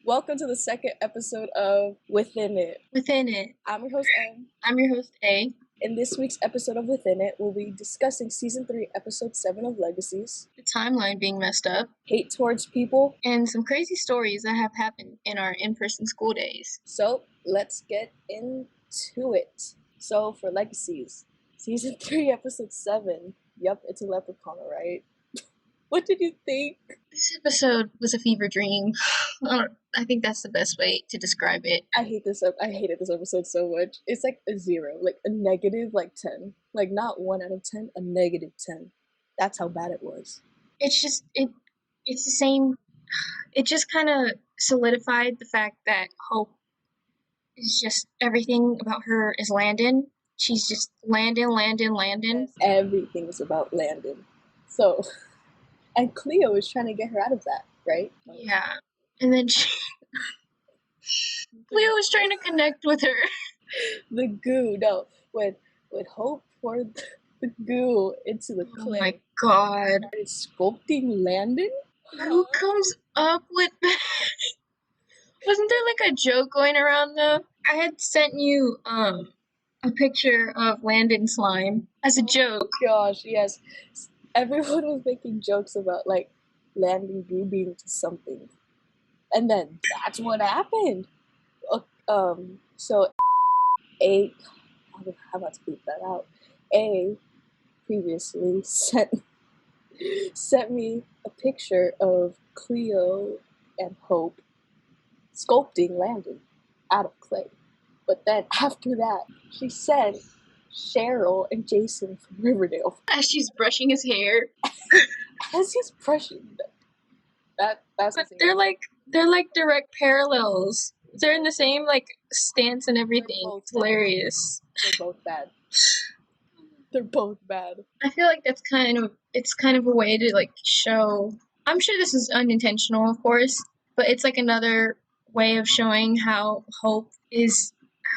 Welcome to the second episode of Within It. Within It. I'm your host, M. I'm your host, A. In this week's episode of Within It, we'll be discussing Season 3, Episode 7 of Legacies, The timeline being messed up, hate towards people, and some crazy stories that have happened in our in-person school days. So, let's get into it. So, for Legacies, Season 3, Episode 7. Yup, it's a Leprechaun, right? What did you think? This episode was a fever dream. I think that's the best way to describe it. I hated this episode so much. It's like a 0, like a negative, like 10. Like not 1 out of 10, a negative 10. That's how bad it was. It's the same. It just kind of solidified the fact that Hope is just everything about her is Landon. She's just Landon. Yes, everything is about Landon. So, and Cleo is trying to get her out of that, right? Yeah. And then Cleo was trying to connect with her. The goo, no. When Hope poured the goo into the clay. Oh my god. It's sculpting Landon? Who comes up with that? Wasn't there like a joke going around though? I had sent you a picture of Landon slime as a joke. Gosh, yes. Everyone was making jokes about like Landon grooving to something. And then that's what happened. So A, how about to bleep that out? A previously sent me a picture of Cleo and Hope sculpting Landon out of clay. But then after that, she sent Cheryl and Jason from Riverdale. As she's brushing his hair. As he's brushing that's but they're like direct parallels. They're in the same like stance and everything. It's hilarious. They're both bad. They're both bad. I feel like it's kind of a way to like show. I'm sure this is unintentional, of course, but it's like another way of showing how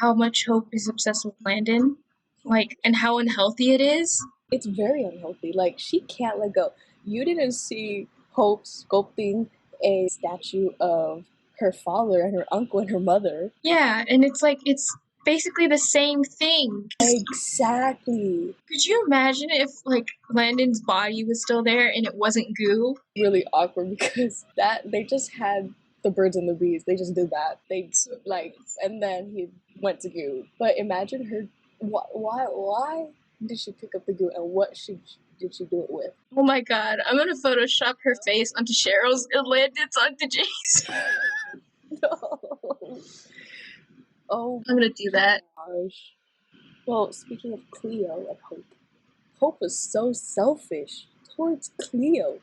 much Hope is obsessed with Landon, like, and how unhealthy it is. It's very unhealthy. Like, she can't let go. You didn't see Hope sculpting a statue of her father and her uncle and her mother. Yeah, and it's like, it's basically the same thing. Exactly. Could you imagine if, like, Landon's body was still there and it wasn't goo? Really awkward because they just had the birds and the bees. They just did that. And then he went to goo. But imagine her. Why did she pick up the goo and what did she do it with? Oh my god, I'm gonna Photoshop her face onto Cheryl's and Landon's onto Jake's. No. Oh, I'm gonna do that. Gosh. Well, speaking of Cleo and Hope was so selfish towards Cleo.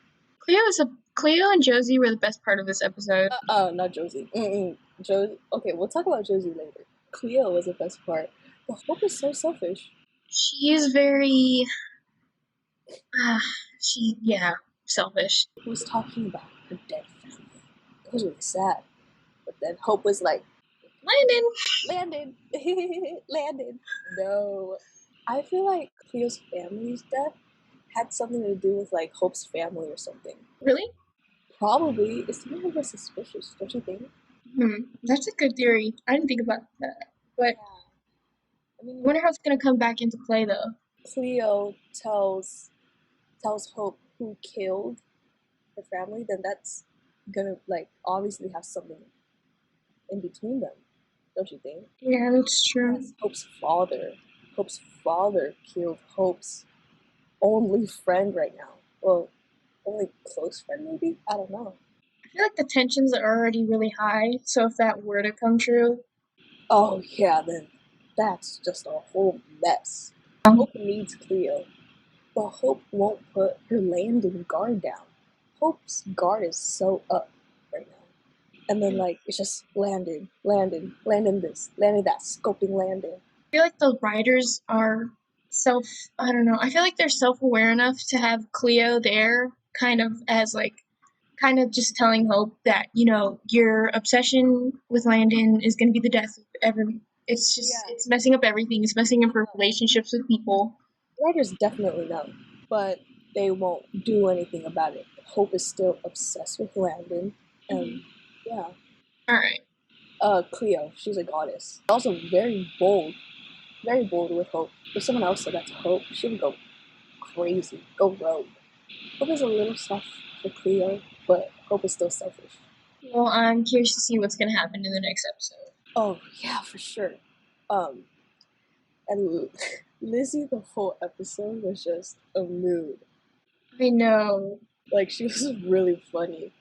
Cleo and Josie were the best part of this episode. Not Josie. Josie. Okay, we'll talk about Josie later. Cleo was the best part. But Hope is so selfish. She is very. Selfish. He was talking about her dead family. It was really sad. But then Hope was like, Landon! Landon! No. I feel like Cleo's family's death had something to do with like Hope's family or something. Really? Probably. It's a little bit suspicious, don't you think? That's a good theory. I didn't think about that. But I wonder how it's gonna come back into play though. Cleo tells Hope who killed her family, then that's gonna like obviously have something in between them, don't you think? Yeah, that's true. That's Hope's father killed Hope's only friend right now. Well, only close friend maybe? I don't know. I feel like the tensions are already really high, so if that were to come true... Oh yeah, then that's just a whole mess. Hope needs Cleo, but Hope won't put her Landon guard down. Hope's guard is so up right now. And then like, it's just Landon this, Landon that, sculpting Landon. I feel like the writers are I don't know, I feel like they're self-aware enough to have Cleo there kind of just telling Hope that, you know, your obsession with Landon is going to be the death of everyone. It's just, It's messing up everything. It's messing up her relationships with people. Writers definitely know, but they won't do anything about it. Hope is still obsessed with Landon, and yeah. Alright. Cleo, she's a goddess. Also very bold with Hope. If someone else said that to Hope, she would go crazy, go rogue. Hope is a little soft for Cleo, but Hope is still selfish. Well, I'm curious to see what's gonna happen in the next episode. Oh yeah, for sure. Um, and Lizzie, the whole episode was just a mood. I know. Like she was really funny.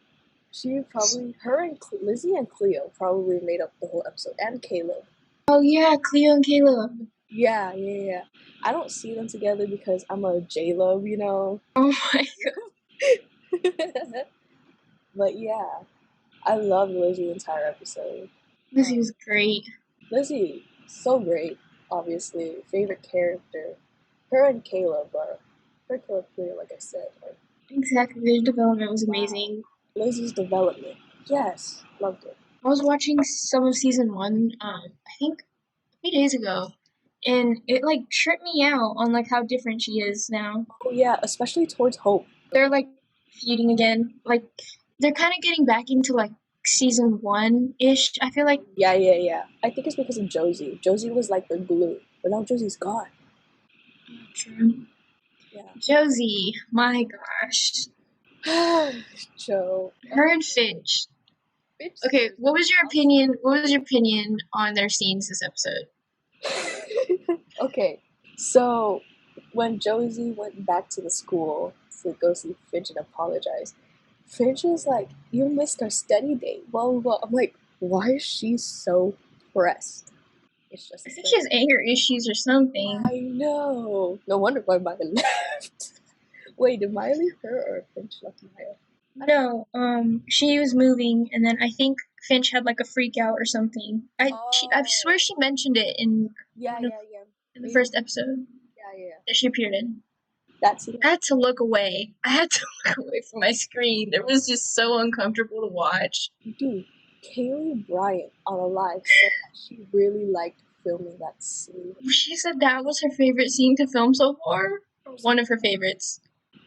Her and Lizzie and Cleo probably made up the whole episode, and Caleb. Oh yeah, Cleo and Caleb. Yeah. I don't see them together because I'm a J-Lo, you know. Oh my god. But yeah, I love Lizzie's entire episode. Lizzie was great. Lizzie, so great, obviously. Favorite character. Her and Caleb are, her Caleb Cleo, like I said. Exactly, their development was amazing. Lizzie's development. Yes, loved it. I was watching some of season 1, I think 3 days ago, and it like tripped me out on like how different she is now. Oh yeah, especially towards Hope. They're like feuding again. Like they're kind of getting back into like season 1-ish. I feel like. Yeah. I think it's because of Josie. Josie was like the glue, but now Josie's gone. True. Yeah. Josie, my gosh. Joe. Her and Finch. Okay, what was your opinion? What was your opinion on their scenes this episode? Okay, so when Josie went back to the school to go see Finch and apologize, Finch was like, "You missed our study date." Blah blah blah. I'm like, why is she so pressed? It's just. I think she has anger issues or something. I know. No wonder why Maya left. Wait, did Maya leave her or Finch left Maya? No, she was moving, and then I think Finch had like a freak out or something. I swear she mentioned it in in the first episode. Yeah. That she appeared in. I had to look away. I had to look away from my screen. It was just so uncomfortable to watch. Dude, Kaylee Bryant on a live said that she really liked filming that scene. She said that was her favorite scene to film so far. One of her favorites.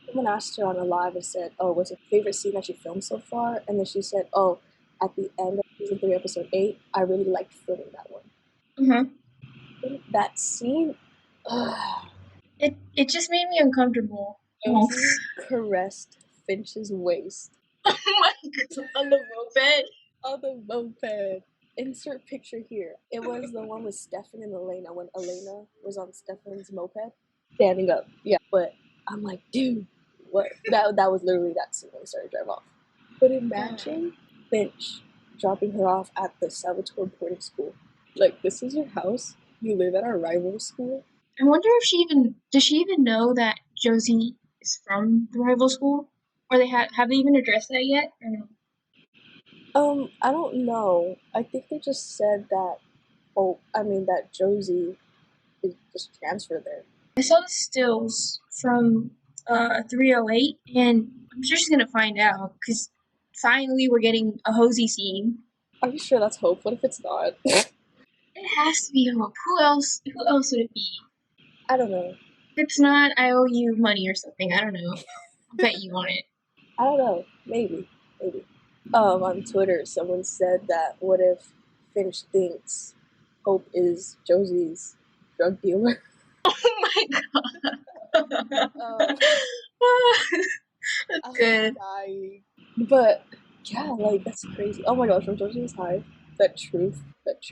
Someone asked her on a live and said, "Oh, what's your favorite scene that you filmed so far?" And then she said, "Oh, at the end of season 3, episode 8, I really liked filming that one." That scene, it just made me uncomfortable. Josie caressed Finch's waist. Oh my god! On the moped. On the moped. Insert picture here. It was the one with Stefan and Elena when Elena was on Stefan's moped, standing up. Yeah, but I'm like, dude, what? That was literally that scene when we started to drive off. But imagine Finch dropping her off at the Salvatore boarding school. Like, this is your house. You live at our rival school. I wonder if does she even know that Josie is from the rival school, or have they even addressed that yet? Or no? I don't know. I think they just said that. That Josie is just transferred there. I saw the stills from 308, and I'm sure she's gonna find out because finally we're getting a Hosey scene. Are you sure that's Hope? What if it's not? It has to be Hope. Who else? Who else would it be? I don't know. If it's not, I owe you money or something. I don't know. I'll bet you on it. I don't know. Maybe. On Twitter, someone said that what if Finch thinks Hope is Josie's drug dealer? Oh my god. That's good. But yeah, like that's crazy. Oh my gosh, from Josie's Hive, that truth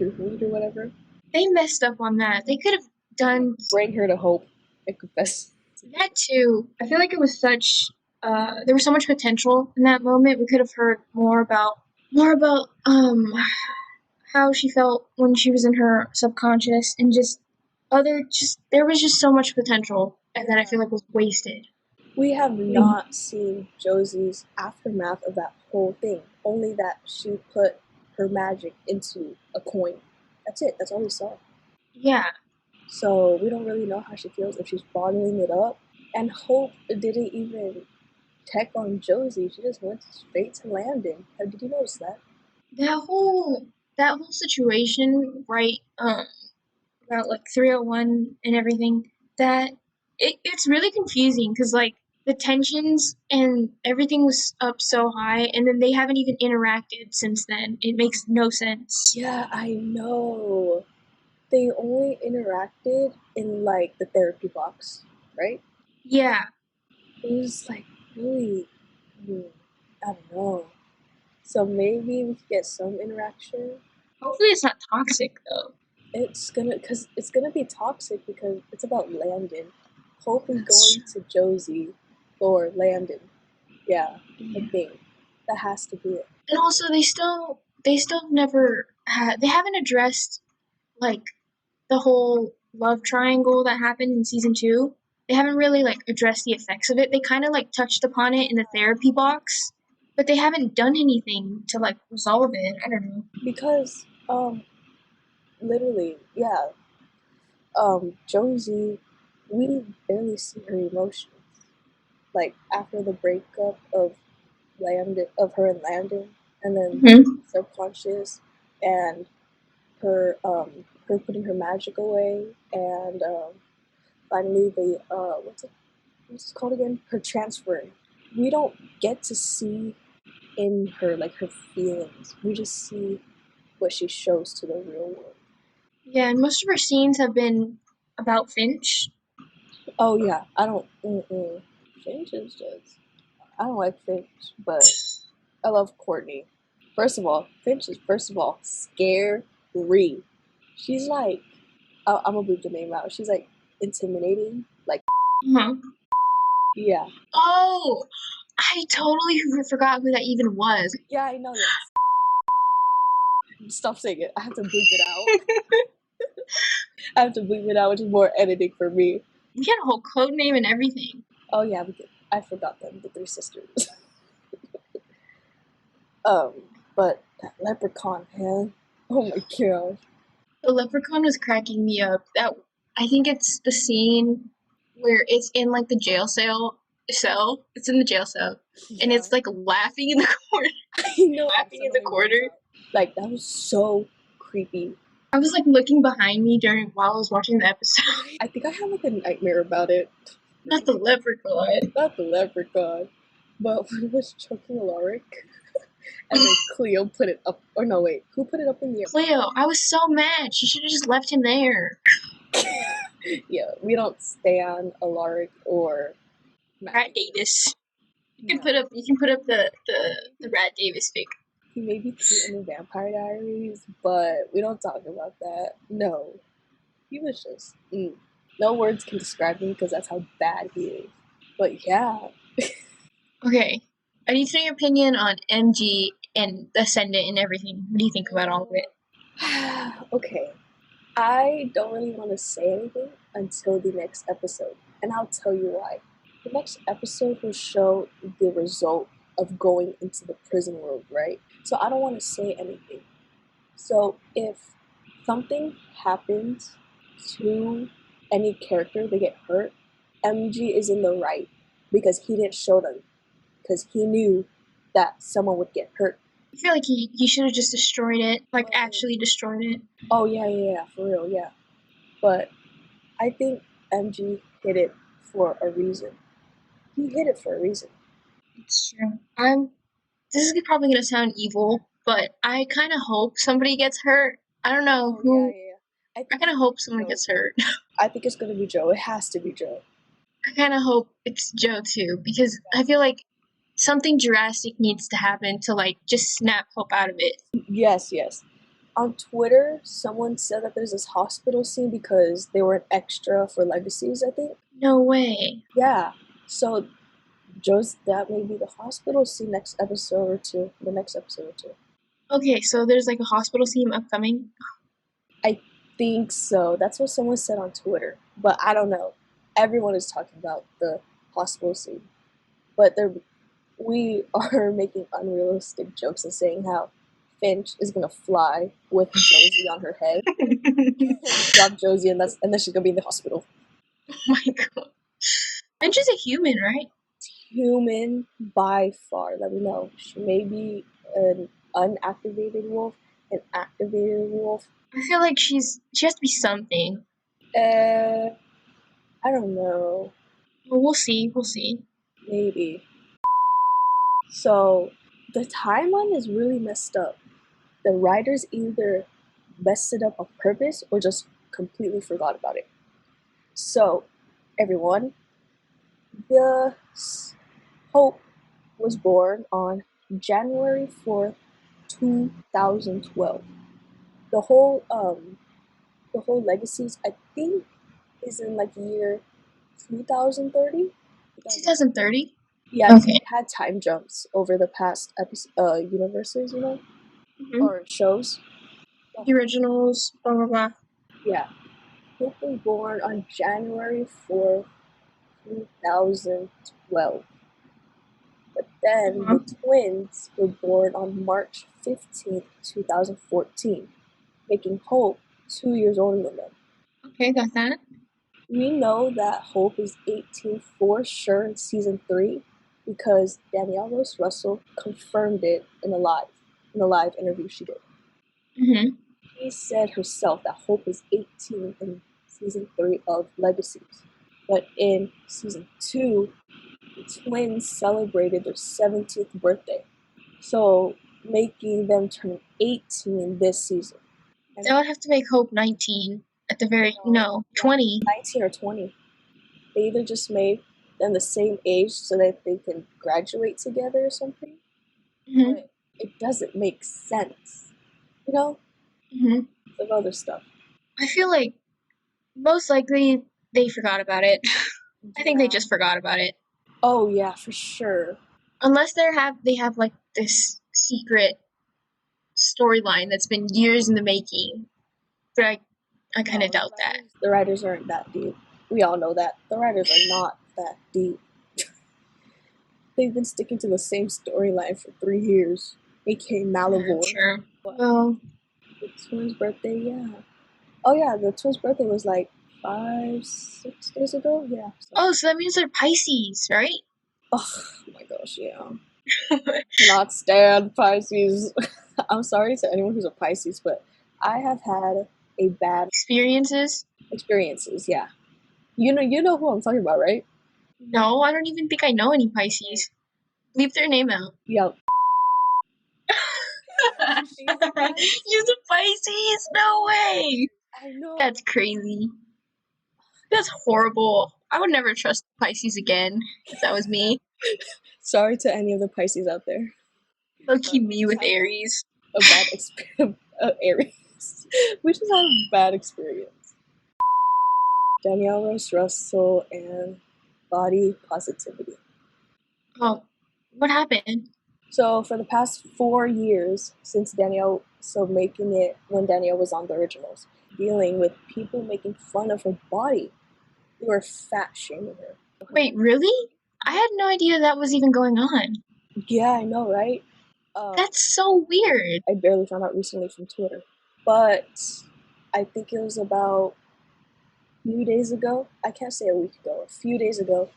read or whatever. They messed up on that. They could have done bring her to Hope and confess. That too. I feel like it was such. There was so much potential in that moment. We could have heard more about how she felt when she was in her subconscious, and there was just so much potential that I feel like was wasted. We have not seen Josie's aftermath of that whole thing. Only that she put her magic into a coin. That's it. That's all we saw. Yeah. So we don't really know how she feels, if she's bottling it up. And Hope didn't even tech on Josie. She just went straight to Landon. Did you notice that? That whole situation, right? About like 301 and everything. That it's really confusing because like the tensions and everything was up so high, and then they haven't even interacted since then. It makes no sense. Yeah, I know. They only interacted in like the therapy box, right? Yeah. It was like really, hmm, I don't know. So maybe we could get some interaction. Hopefully it's not toxic though. Cause it's gonna be toxic because it's about Landon. Hope is That's going to Josie or Landon. Yeah, I true. think that has to be it. And also they still never they haven't addressed like the whole love triangle that happened in season 2. They haven't really like addressed the effects of it. They kind of like touched upon it in the therapy box, but they haven't done anything to like resolve it. I don't know. Because literally, yeah, Josie, we barely see her emotions. Like after the breakup of Landon, of her and Landon, and then Hmm. subconscious, and her putting her magic away, and finally the what's it called again? Her transferring. We don't get to see in her like her feelings. We just see what she shows to the real world. Yeah, and most of her scenes have been about Finch. Oh yeah, I don't. Finch is just. I don't like Finch, but I love Courtney. First of all, Finch is first of all scary. She's like, I'm gonna bleep the name out. She's like intimidating. Like, Uh-huh. yeah, Oh, I totally forgot who that even was. yeah, I know that. Stop saying it. I have to bleep it out. I have to bleep it out, which is more editing for me. We had a whole code name and everything. Oh yeah, we did. I forgot them, the three sisters. But that leprechaun, man. Oh my gosh. The Leprechaun was cracking me up. That I think it's the scene where it's in like the jail cell. It's in the jail cell, and Yeah. it's like laughing in the corner. I know. Laughing in the corner. Like that was so creepy. I was like looking behind me during while I was watching the episode. I think I have like a nightmare about it. Not the Leprechaun. Not the leprechaun, but when it was choking Alaric, and then Cleo put it up. Or no, wait, who put it up in the Cleo, I was so mad. She should have just left him there. air? Yeah, we don't stand Alaric or Rat Davis. You can put up the Rat Davis fic. He may be cute in the Vampire Diaries, but we don't talk about that. No, he was just no words can describe him because that's how bad he is. But yeah, Okay. I need to know your opinion on MG and Ascendant and everything. What do you think about all of it? okay. I don't really want to say anything until the next episode, and I'll tell you why. The next episode will show the result of going into the prison world, right? So I don't want to say anything. So if something happens to any character, they get hurt, MG is in the right because he didn't show them because he knew that someone would get hurt. I feel like he should have just destroyed it. Like, actually destroyed it. Oh yeah, for real, yeah. But I think MG hit it for a reason. He hit it for a reason. It's true. This is probably gonna sound evil, but I kind of hope somebody gets hurt. I don't know who. I I think kind of it's hope someone Joe. gets hurt. I think it's gonna be Joe. It has to be Joe. I kind of hope it's Joe too, because I feel like something drastic needs to happen to like just snap Hope out of it. Yes, yes. On Twitter, someone said that there's this hospital scene because they were an extra for Legacies, I think. No way. Yeah. So Joe's that may be the hospital scene next episode or two. The next episode or two. Okay, so there's like a hospital scene upcoming. I think so. That's what someone said on Twitter. But I don't know. Everyone is talking about the hospital scene. But we are making unrealistic jokes and saying how Finch is gonna fly with Josie on her head, drop Josie, and then she's gonna be in the hospital. Oh my god. Finch is a human, right? Human by far. Let me know. She may be an unactivated wolf, an activated wolf. I feel like she has to be something. I don't know. Well, we'll see. We'll see. Maybe. So the timeline is really messed up. The writers either messed it up on purpose or just completely forgot about it. So, everyone, the Hope was born on January 4th, 2012. The whole Legacies, I think, is in like year 2030. 2030? Yeah, because Okay. it had time jumps over the past universes, Mm-hmm. or shows. The originals, blah, blah, blah. Yeah, Hope was born on January 4th, 2012. But then Uh-huh. the twins were born on March 15th, 2014, making Hope 2 years older than them. Okay, got that. We know that Hope is 18 for sure in season 3 because Danielle Rose Russell confirmed it in a live interview she did. Mm-hmm. She said herself that Hope is 18 in season 3 of Legacies. But in season 2, the twins celebrated their 17th birthday. So making them turn 18 this season. That And would have to make Hope 19 at the very, yeah, 20. 19 or 20. They either just made them the same age so that they can graduate together or something, Mm-hmm. but it doesn't make sense. You know, Mm-hmm. of other stuff. I feel like most likely they forgot about it. I think they Yeah. just forgot about it. Oh yeah, for sure. Unless they have like this secret storyline that's been years in the making. But I kind of No, doubt that. the writers aren't that deep. We all know that. The writers are not that deep. They've been sticking to the same storyline for 3 years, aka Malivore. Sure. But Well, the twins' birthday, yeah. Oh yeah, the twins' birthday was like 5, 6 days ago. Yeah. So. oh, so that means they're Pisces, right? Oh my gosh, yeah. Cannot stand Pisces. I'm sorry to anyone who's a Pisces, but I have had a bad Experiences? experiences. Yeah, you know who I'm talking about, right? No, I don't even think I know any Pisces. Leave their name out. Yeah, she's a You're Pisces. the Pisces? No way! I know. That's crazy. That's horrible. I would never trust Pisces again if that was me. Sorry to any of the Pisces out there. Low But key me with Aries. a bad experience. Aries. We just had a bad experience. Danielle Rose Russell and body positivity. Oh, what happened? So for the past 4 years, since Danielle, so making it when Danielle was on the originals, dealing with people making fun of her body, they were fat shaming her. Wait, really? I had no idea that was even going on. Yeah, I know, right? That's so weird. I barely found out recently from Twitter, but I think it was about a few days ago. I can't say a week ago. A few days ago,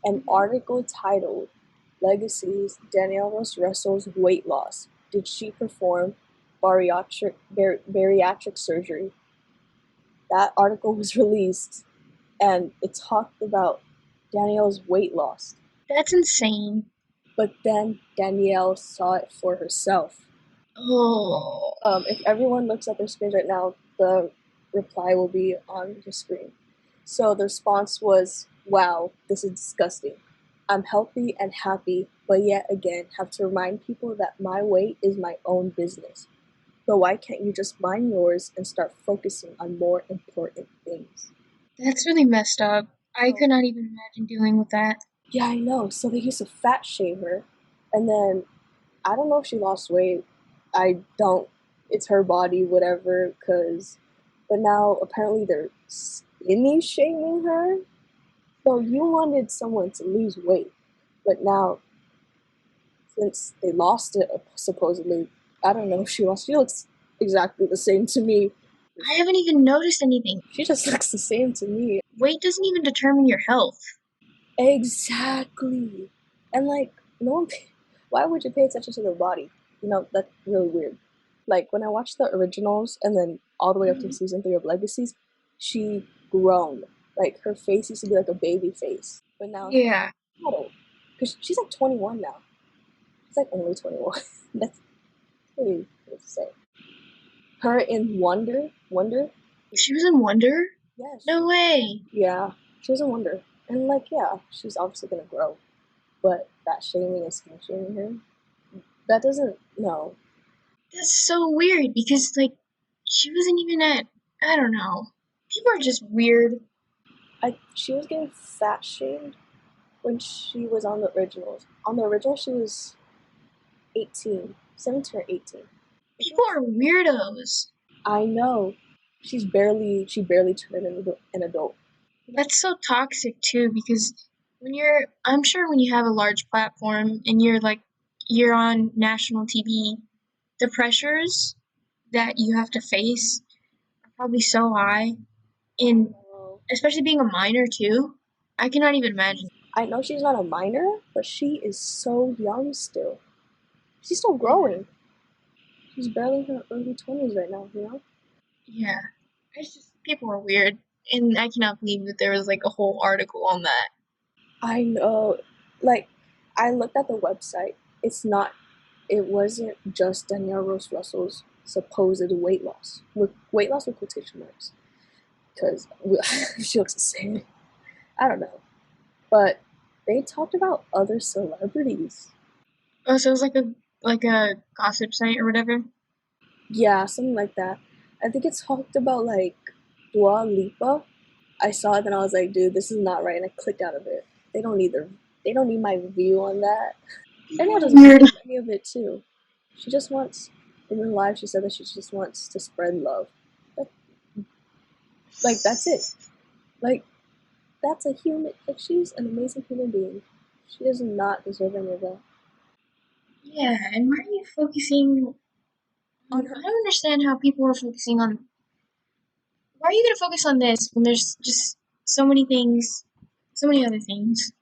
an article titled "Legacies: Danielle Rose Russell's Weight Loss. Did she perform bariatric surgery?" That article was released and it talked about Danielle's weight loss. That's insane. But then Danielle saw it for herself. Oh, If everyone looks at their screens right now, the reply will be on the screen. So the response was, "Wow, this is disgusting. I'm healthy and happy, but yet again have to remind people that my weight is my own business. So why can't you just mind yours and start focusing on more important things?" that's really messed up. I could not even imagine dealing with that. Yeah, I know. So they used to fat shame her. And then I don't know if she lost weight. I don't. It's her body, whatever. But now apparently they're skinny shaming her. So you wanted someone to lose weight, but now since they lost it, supposedly, I don't know if she lost. She looks exactly the same to me. I haven't even noticed anything. She just looks the same to me. Weight doesn't even determine your health. Exactly. And like, no one, why would you pay attention to their body? That's really weird. Like, when I watched the originals and then all the way up to season 3 of Legacies, she grown. Like, her face used to be like a baby face. But now she's Yeah. model. Because she's like 21 now. She's like only 21. That's really weird to say. Her in Wonder. She was in Wonder? Yes. No way. Yeah, she was in Wonder. And like, yeah, she's obviously gonna grow. But that shaming and skin shaming her, that doesn't, no. That's so weird because, like, she wasn't even at, I don't know. People are just weird. She was getting fat shamed when she was on the originals. On the original, she was 18, 17 or 18. People are weirdos. I know. She barely turned into an adult. That's so toxic too because I'm sure when you have a large platform and you're on national TV, the pressures that you have to face are probably so high. And especially being a minor too, I cannot even imagine. I know she's not a minor, but she is so young still. She's still growing. She's barely in her early 20s right now, you know? Yeah, it's just people are weird, and I cannot believe that there was like a whole article on that. I know. Like, I looked at the website. It wasn't just Danielle Rose Russell's supposed weight loss. Weight loss with quotation marks. Because she looks the same. I don't know. But they talked about other celebrities. Oh, so it was like a gossip site or whatever. Yeah, something like that. I think it talked about like Dua Lipa. I saw it and I was like, dude, this is not right, and I clicked out of it. They don't need my view on that. Danielle doesn't Weird. need any of it too. She just wants in her life. She said that she just wants to spread love. That, like that's it. Like that's a human. Like she's an amazing human being. She does not deserve any of that. Yeah, and why are you focusing On on? her, I don't understand how people are focusing on. Why are you gonna focus on this when there's just so many things, so many other things?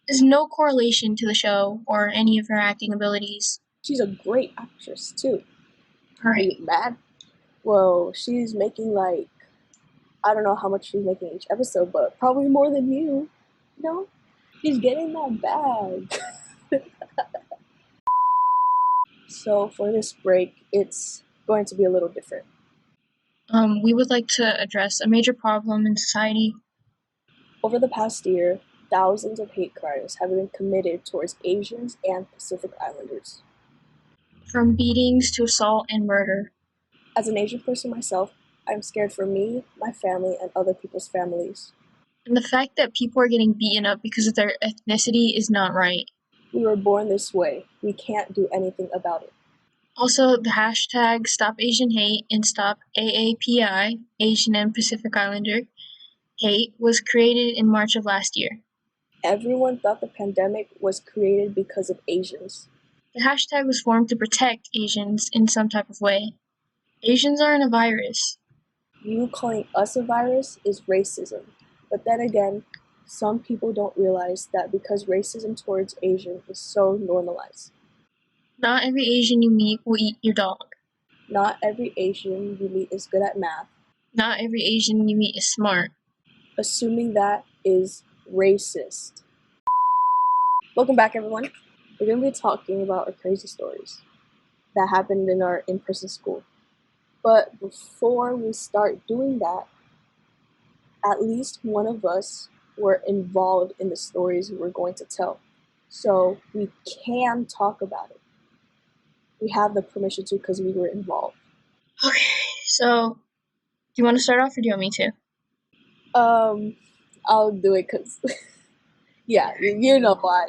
There's no correlation to the show or any of her acting abilities. she's a great actress too. Are Right. you mad? Well, she's making like I don't know how much she's making each episode, but probably more than you. You know, she's getting that bag. So for this break, it's going to be a little different. We would like to address a major problem in society. Over the past year, thousands of hate crimes have been committed towards Asians and Pacific Islanders. From beatings to assault and murder. As an Asian person myself, I'm scared for me, my family, and other people's families. And the fact that people are getting beaten up because of their ethnicity is not right. We were born this way. We can't do anything about it. Also, the hashtag Stop Asian Hate and Stop AAPI, Asian and Pacific Islander Hate, was created in March of last year. Everyone thought the pandemic was created because of Asians. The hashtag was formed to protect Asians in some type of way. Asians aren't a virus. You calling us a virus is racism. But then again, some people don't realize that because racism towards Asian is so normalized. Not every Asian you meet will eat your dog. Not every Asian you meet is good at math. Not every Asian you meet is smart. Assuming that is racist. Welcome back, everyone. We're going to be talking about our crazy stories that happened in our in-person school. But before we start doing that, at least one of us were involved in the stories we're going to tell. So we can talk about it. We have the permission to because we were involved. Okay, so do you want to start off or do you want me to? I'll do it because, yeah, you know why.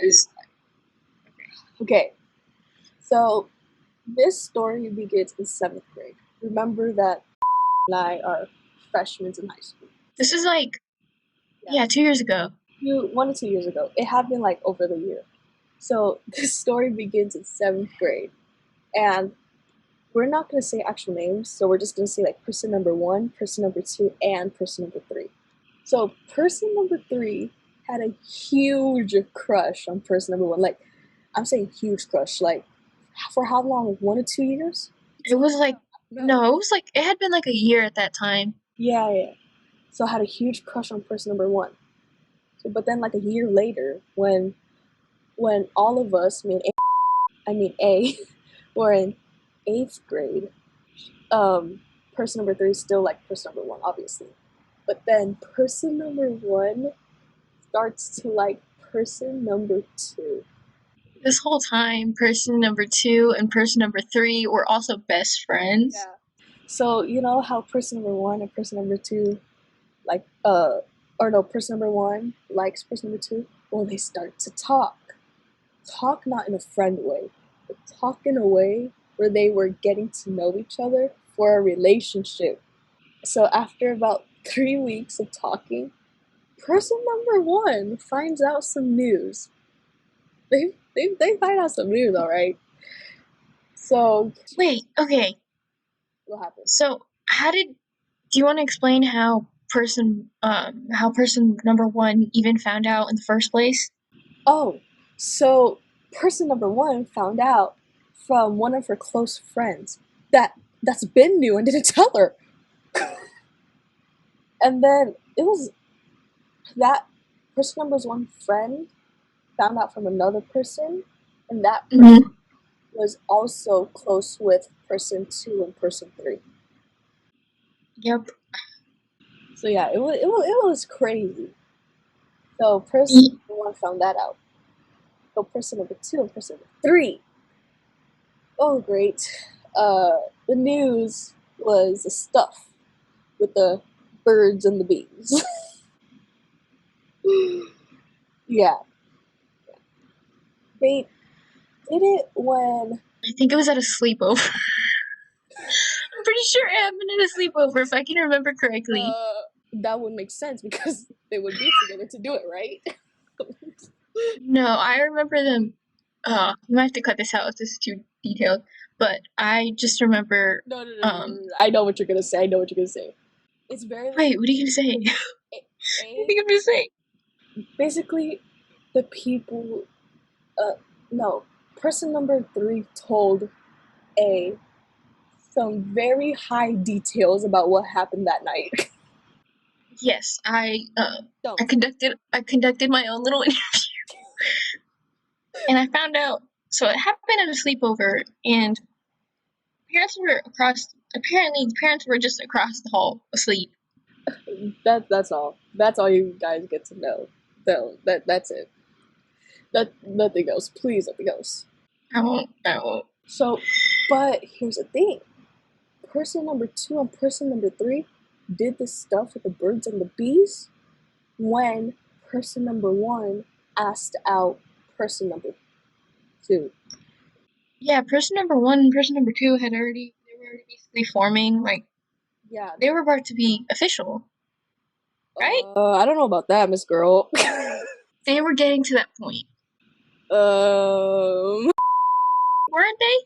Okay, so this story begins in 7th grade. Remember that and I are freshmen in high school. This is like, yeah, 2 years ago. 1 to 2 years ago. It happened like over the year. So this story begins in 7th grade. And we're not going to say actual names, so we're just going to say like person number 1, person number 2, and person number 3. So person number 3 had a huge crush on person number 1. Like, I'm saying huge crush. Like, for how long? 1 to 2 years? It was like, no, it was like, it had been like a year at that time. Yeah. So I had a huge crush on person number 1. So, but then like a year later, when when all of us, I mean A, were in 8th grade. Person number 3 is still like person number 1, obviously. But then person number 1 starts to like person number 2. This whole time, person number 2 and person number 3 were also best friends. Yeah. So you know how person number 1 and person number 2 like or no, person number 1 likes person number 2? Well, they start to talk not in a friend way, but talk in a way where they were getting to know each other for a relationship. So after about 3 weeks of talking, person number 1 finds out some news. They find out some news, all right. So Wait, okay. what happened? So do you want to explain how person number 1 even found out in the first place? Oh, so person number 1 found out from one of her close friends that's been new and didn't tell her. And then it was that person number's one friend found out from another person, and that person was also close with person 2 and person 3. Yep. So yeah, it was crazy. So person number 1 found that out. So person number 2 and person number 3. Oh great. The news was the stuff with the birds and the bees. Yeah. They did it when I think it was at a sleepover. I'm pretty sure it happened at a sleepover, if I can remember correctly. that would make sense because they would be together to do it, right? No, I remember them. You might have to cut this out if this is too detailed. But I just remember. No. I know what you're gonna say. It's very. Wait, what are you gonna say? What are you gonna say? Basically, the people. No. Person number 3 told A some very high details about what happened that night. Yes, I conducted my own little interview, and I found out. So it happened at a sleepover, and parents were across. Apparently, parents were just across the hall asleep. That's all. That's all you guys get to know. So that's it. Nothing else. Please, nothing else. I won't. So, but here's the thing. Person number 2 and person number 3 did the stuff with the birds and the bees when person number 1 asked out person number 2. Yeah, person number 1 and person number 2 they were already basically forming, like, Yeah. they were about to be official, right? I don't know about that, Miss Girl. They were getting to that point. Weren't they?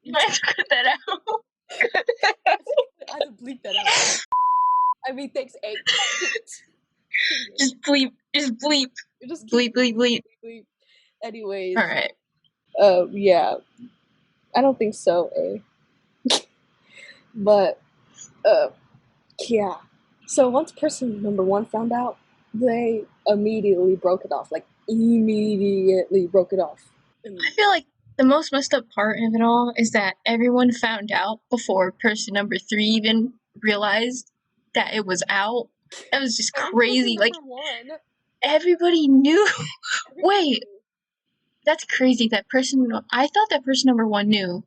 You might have to cut that out. I have to bleep that out. I mean, thanks, A. Just bleep. Just bleep. Just bleep. Anyways. Alright. Yeah. I don't think so, A. But, yeah. So once person number 1 found out, they immediately broke it off. Like, immediately broke it off. I feel like the most messed up part of it all is that everyone found out before person number 3 even realized that it was out. That was just crazy. Like, everybody knew. Wait, that's crazy. I thought that person number 1 knew.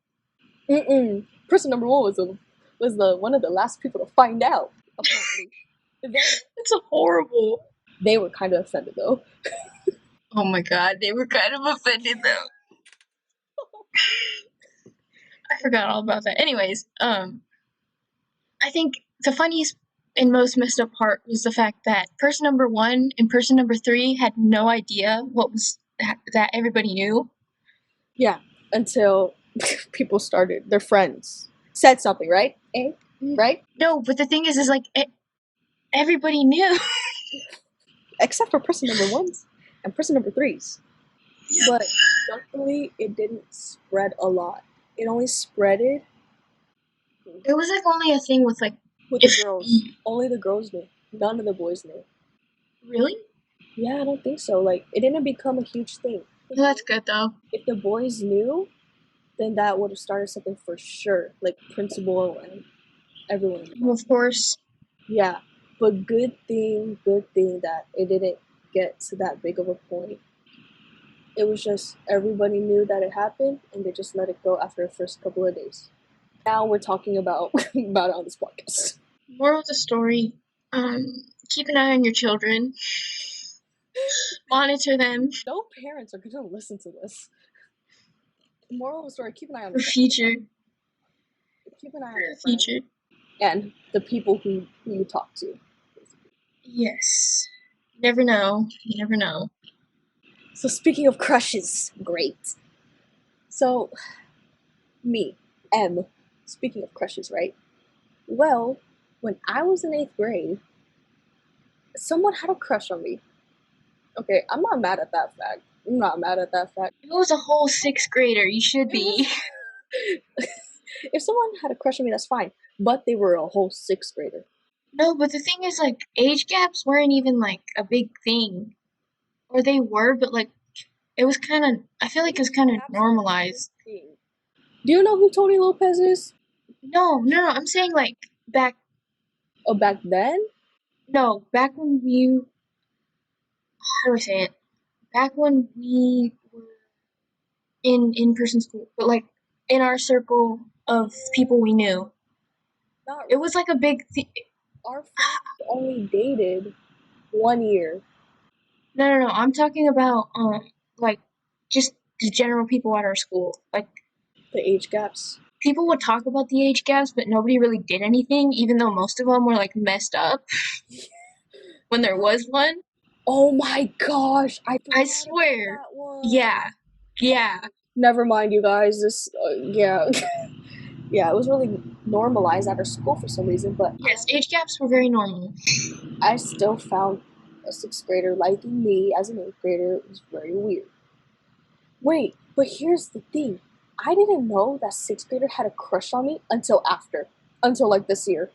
Person number 1 was the one of the last people to find out. Apparently, It's horrible. They were kind of offended though. Oh my god, they were kind of offended though. I forgot all about that. Anyways, I think the funniest and most messed up part was the fact that person number 1 and person number 3 had no idea what was that everybody knew. Yeah, until people started, their friends said something, right? Right? No, but the thing is like everybody knew. Except for person number 1s and person number 3s. But luckily, it didn't spread a lot. It only spreaded. It was like only a thing with the girls. Only the girls knew. None of the boys knew. Really? Yeah, I don't think so. Like, it didn't become a huge thing. Well, that's good though. If the boys knew, then that would have started something for sure, like principal and everyone. Of course. Yeah, but good thing that it didn't get to that big of a point. It was just everybody knew that it happened, and they just let it go after the first couple of days. Now we're talking about about it on this podcast. Moral of the story: keep an eye on your children. Monitor them No parents are gonna listen to this. Moral of the story: keep an eye on for the future. keep an eye For on your the friends future. and the people who you talk to. Yes. You never know. You never know. So speaking of crushes, great. So me, M. Speaking of crushes, right? Well, when I was in 8th grade, someone had a crush on me. Okay, I'm not mad at that fact. I'm not mad at that fact. It was a whole 6th grader. You should be. If someone had a crush on me, that's fine. But they were a whole 6th grader. No, but the thing is, like, age gaps weren't even, like, a big thing. Or they were, but, like, it was kind of, I feel like it was kind of normalized. Do you know who Tony Lopez is? No, I'm saying, like, back, Oh, back then? back when how do I say it? Back when we were in-person school, but, like, in our circle of people we knew. Not It was, like, a big thing. our friends only dated 1 year. No, I'm talking about, like, just the general people at our school. Like, The age gaps. people would talk about the age gaps, but nobody really did anything, even though most of them were, like, messed up when there was one. Oh my gosh, I I forgot swear. that one. Yeah. Never mind, you guys. This, yeah, yeah, it was really normalized at our school for some reason. But Yes, age gaps were very normal. I still found a 6th grader liking me as an 8th grader. It was very weird. Wait, but here's the thing. I didn't know that 6th grader had a crush on me until like this year.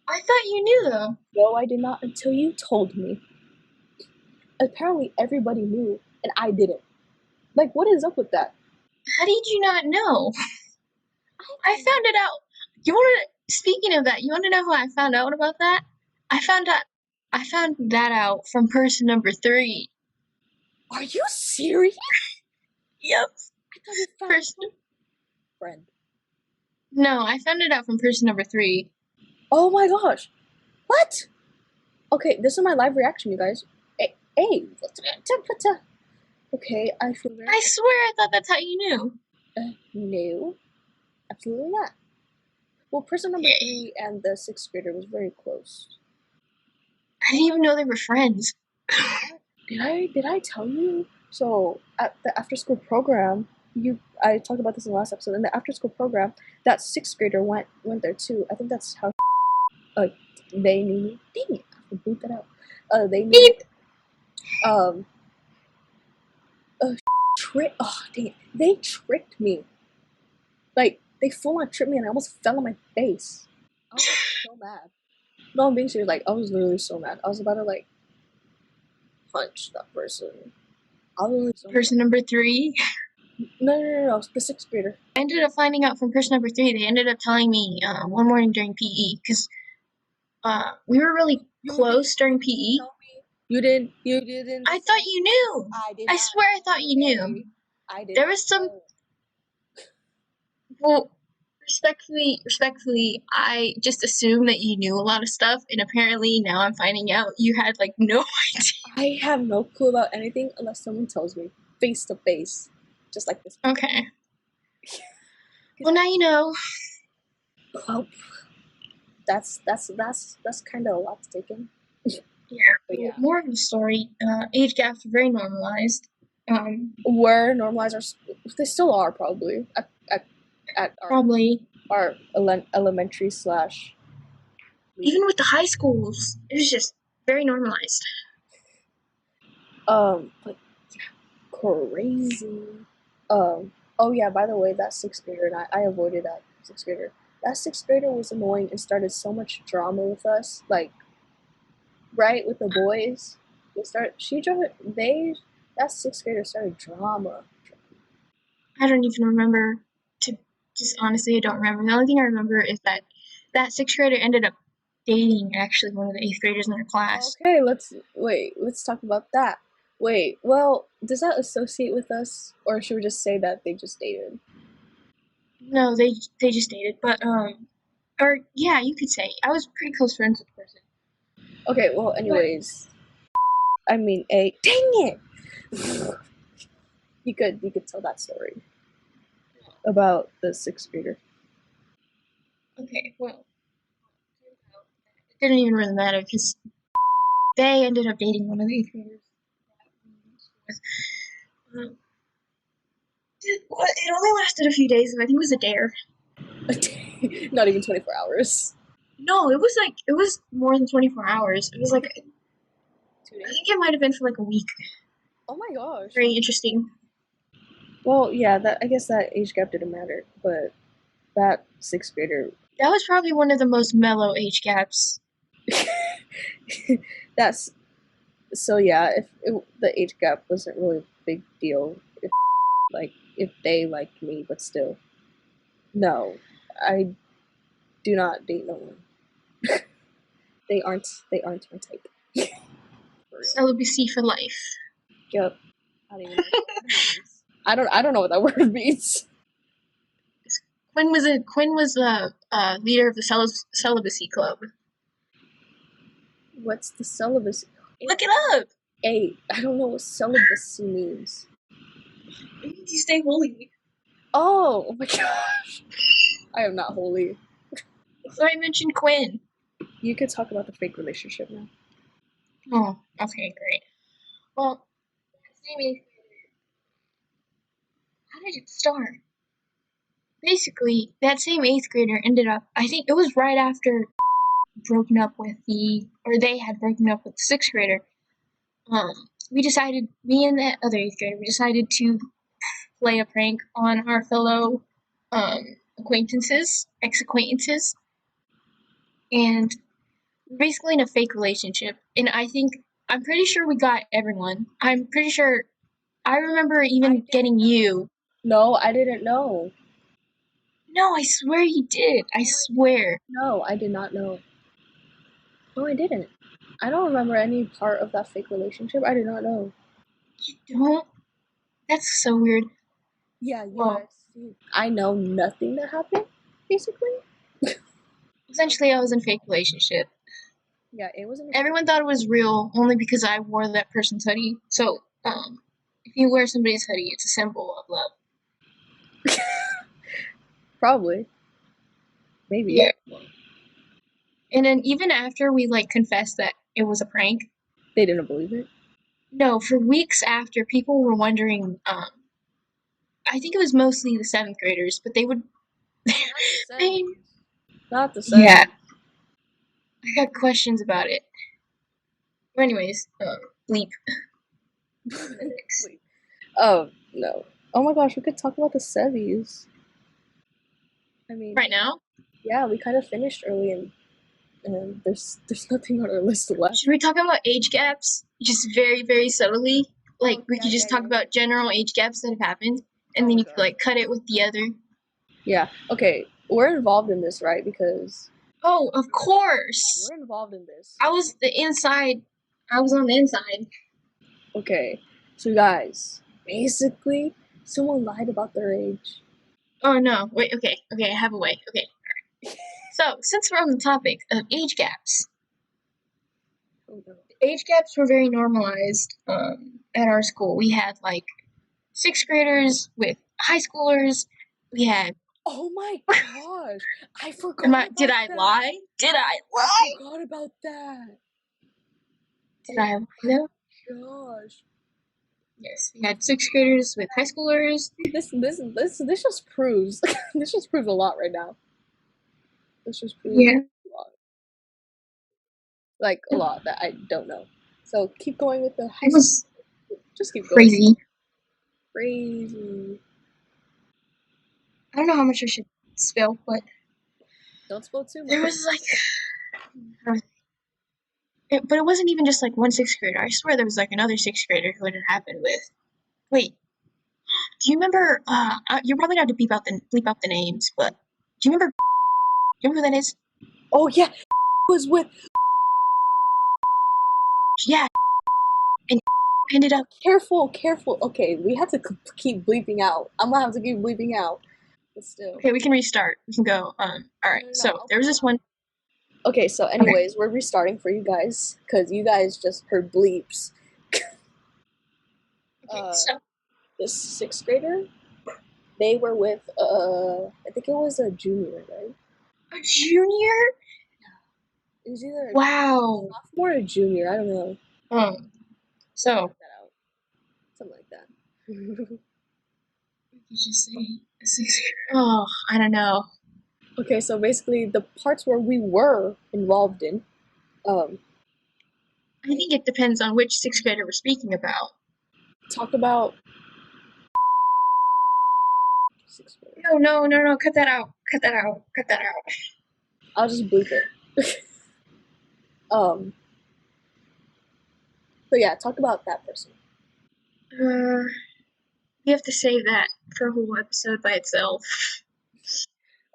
I thought you knew, though. No, I did not until you told me. Apparently, everybody knew, and I didn't. Like, what is up with that? How did you not know? I found it out. Speaking of that, you want to know how I found out about that? I found that out from person number 3. Are you serious? Yep. I thought you found Person. a friend. No, I found it out from person number 3. Oh my gosh. What? Okay, this is my live reaction, you guys. Hey, okay, I feel very. I swear I thought that's how you knew. No, absolutely not. Well, person number Okay. 3 and the 6th grader was very close. I didn't even know they were friends. Did I tell you? So at the after school program, I talked about this in the last episode. In the after school program, that 6th grader went there too. I think that's how they knew me. Dang it, I have to boot that out. They knew me. Beep. Dang it. They tricked me. Like, they full on tripped me and I almost fell on my face. I was like, so mad. No, I'm being serious. Like, I was literally so mad. I was about to, like, punch that person. I was literally so Person number 3. No. The 6th grader. I ended up finding out from person number 3. They ended up telling me one morning during PE because we were really close during PE. You didn't. I thought you knew. I did. I swear I thought you knew. I did. There was some. Well, respectfully, I just assumed that you knew a lot of stuff, and apparently now I'm finding out you had like no idea. I have no clue about anything unless someone tells me face to face, just like this. Okay. Well, now you know. Well, that's kind of a lot to take in. Yeah. But yeah, More of the story. Age gaps are very normalized. we're normalized. They still are probably at Probably our elementary slash. even with the high schools, it was just very normalized. But crazy. Oh yeah, by the way, that 6th grader and I avoided that 6th grader. That 6th grader was annoying and started so much drama with us. Like, right with the boys, she drove it. That sixth grader started drama. I don't even remember. To just honestly, I don't remember. The only thing I remember is that that sixth grader ended up dating actually one of the eighth graders in her class. Okay, let's talk about that. Wait, well, does that associate with us, or should we just say that they just dated? No, they just dated, but or yeah, you could say I was pretty close friends with the person. Okay, well, But anyways, I mean, a dang it, you could tell that story about the sixth grader. okay, well, it didn't even really matter because they ended up dating one of the eighth graders. Um, it only lasted a few days. I think it was a dare. Not even 24 hours. No, it was more than 24 hours. It was like I 2 days. think it might have been for like a week. Oh my gosh. Very interesting. Well, yeah, that I guess that age gap didn't matter, but that sixth grader, That was probably one of the most mellow age gaps. that's so yeah. The age gap wasn't really a big deal, if they liked me, but still, no, I do not date no one. They aren't my type. For real. Celibacy for life. Yep. I don't even know what that word means. I don't know what that word means. Quinn was the leader of the celibacy club. What's the celibacy? Look it up. I don't know what celibacy means. It means you stay holy. Oh my gosh. I am not holy. So I mentioned Quinn. You could talk about the fake relationship now. Oh, okay, great. Well, same eighth grader. How did it start? Basically, that same eighth grader ended up. I think it was right after broken up with or they had broken up with the sixth grader. We decided, me and the other eighth grader, we decided to play a prank on our fellow ex acquaintances, and basically in a fake relationship. And I'm pretty sure we got everyone. I'm pretty sure I remember even getting you. No, I didn't know. No, I swear you did. I swear. No, I did not know. No, I didn't. I don't remember any part of that fake relationship. I did not know. You don't? That's so weird. Yeah, Well, I know nothing that happened, basically. essentially, I was in a fake relationship. Yeah, it wasn't. Everyone thought it was real only because I wore that person's hoodie. So, if you wear somebody's hoodie, it's a symbol of love. Probably. Maybe. Yeah. And then even after we like confessed that it was a prank, They didn't believe it. no, for weeks after, people were wondering. I think it was mostly the seventh graders, but they would. they, Not the same. yeah, I got questions about it. But anyways, bleep. Wait. Oh no. Oh my gosh, we could talk about the sevies. I mean, Right now, yeah, we kind of finished early, and there's nothing on our list left. should we talk about age gaps? Just very, very subtly. Like we Yeah, could just yeah, talk yeah. about general age gaps that have happened, and then you could like cut it with the other. Yeah. Okay, we're involved in this, right? Because Oh, of course. we're involved in this. I was the inside. I was on the inside. Okay, so guys, basically, someone lied about their age. Oh no! Wait. Okay. Okay. I have a way. Okay. So since we're on the topic of age gaps, Oh no. age gaps were very normalized at our school. We had like sixth graders with high schoolers. We had. Oh my gosh! I forgot Did about I that. lie? Did I I lie? forgot about that. Did I lie though? Gosh. Yes. We had sixth graders with high schoolers. This just proves this just proves a lot right now. This just proves Yeah. a lot. Like a lot that I don't know. So keep going with the high It school. was Just keep going. crazy. Crazy. I don't know how much I should spill, but Don't spill too much. there was like But it wasn't even just like one sixth grader. I swear there was like another sixth grader who it had happened with. Wait, do you remember? You're probably not to bleep out the names, but do you remember? Do you remember who that is? Oh yeah, was with. Yeah, and ended up. Careful, careful. Okay, we have to keep bleeping out. I'm gonna have to keep bleeping out. But still. Okay, we can restart. We can go. All right. No, no, no. So there was this one. Okay, so Okay. anyways, we're restarting for you guys because you guys just heard bleeps. Okay. So This sixth grader, they were with I think it was a junior, right? a junior. It was either a Wow. sophomore or junior. I don't know. So Check that out. Something like that. you just say a sixth grader. Oh, I don't know. Okay, so basically the parts where we were involved in, um, I think it depends on which sixth grader we're speaking about. talk about sixth grade. No. Cut that out. Cut that out. Cut that out. I'll just bleep it. um, so yeah, talk about that person. We have to save that for a whole episode by itself.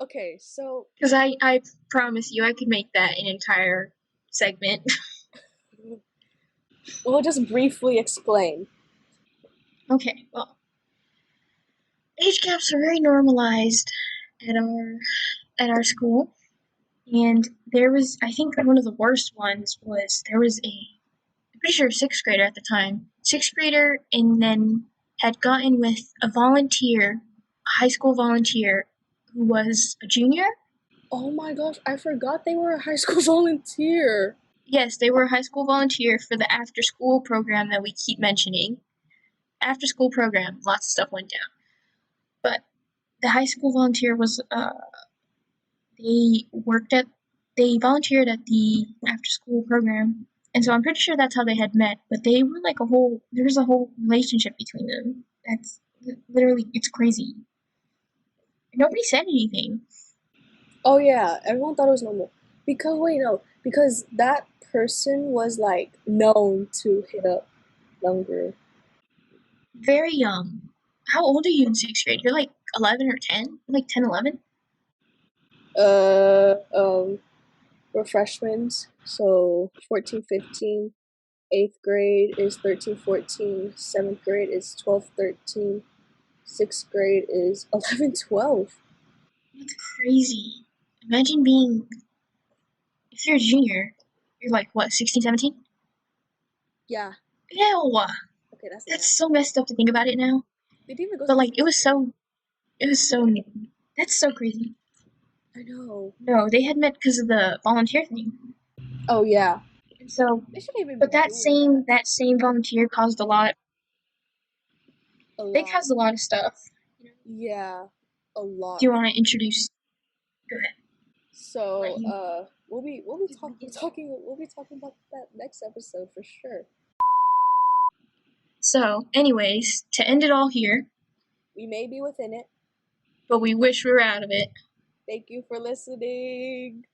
Okay, so Because I promise you, I could make that an entire segment. we'll just briefly explain. Okay, well, age gaps are very normalized at our school, and there was, I think, one of the worst ones was there was I'm pretty sure sixth grader at the time, sixth grader, and then had gotten with a volunteer, a high school volunteer who was a junior. Oh my gosh, I forgot they were a high school volunteer. Yes, they were a high school volunteer for the after school program that we keep mentioning. After school program, lots of stuff went down. But the high school volunteer was they worked at they volunteered at the after school program, and so I'm pretty sure that's how they had met. But they were like there was a whole relationship between them. That's literally, it's crazy. Nobody said anything. Oh yeah, everyone thought it was normal. Because wait, no, because that person was like known to hit up younger. Very young. How old are you in sixth grade? You're like 11 or 10? Like 10, 11? Uh, um, we're freshmen, so 14, 15. Eighth grade is 13, 14. Seventh grade is 12, 13. Sixth grade is 11, 12. That's crazy. Imagine being, if you're a junior, you're like, what, 16, 17? Yeah, Ew. okay, that's That's nasty. so messed up to think about it now. They didn't even go But to like, sixth grade. it was so, that's so crazy. I know. No, they had met because of the volunteer thing. Oh yeah, And so, they shouldn't even be but doing that. that same volunteer caused a lot, A they lot. caused a lot of stuff. Yeah, a Do lot. you want to introduce, go ahead. Let So, you, we'll be talking about that next episode for sure. so, anyways, to end it all here, We may be within it. but we wish we were out of it. Thank you for listening.